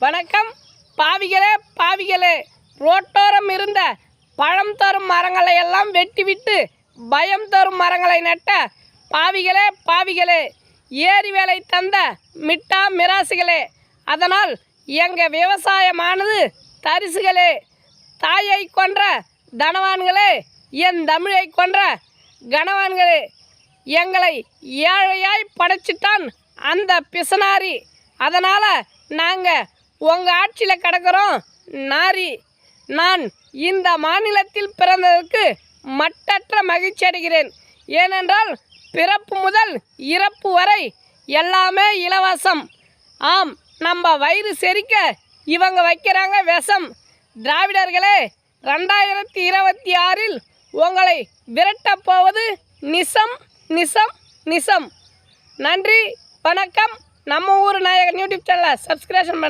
வணக்கம் பாவிகளே, ரோட்டோரம் இருந்த பழம் தரும் மரங்களை எல்லாம் வெட்டிவிட்டு பயம் தரும் மரங்களை நட்ட பாவிகளே, ஏரி வேலை தந்த மிட்டா மிராசுகளே, அதனால் எங்கள் விவசாயமானது தரிசுகளே, தாயை கொன்ற தனவான்களே, என் தமிழை கொன்ற கனவான்களே, எங்களை ஏழையாய் படைச்சிட்டான் அந்த பிசனாரி. அதனால் நாங்கள் உங்கள் ஆட்சியில் கிடக்கிறோம் நாரி. நான் இந்த மாநிலத்தில் பிறந்ததற்கு மட்டற்ற மகிழ்ச்சி அடைகிறேன். ஏனென்றால் பிறப்பு முதல் இறப்பு வரை எல்லாமே இலவசம். ஆம், நம்ம வயிறு செரிக்க இவங்க வைக்கிறாங்க விஷம். திராவிடர்களே, 2026 உங்களை விரட்டப் போவது நிசம் நிசம் நிசம். நன்றி, வணக்கம். நம்ம ஊர் நாயகன் யூடியூப் சேனலை சப்ஸ்கிரைப்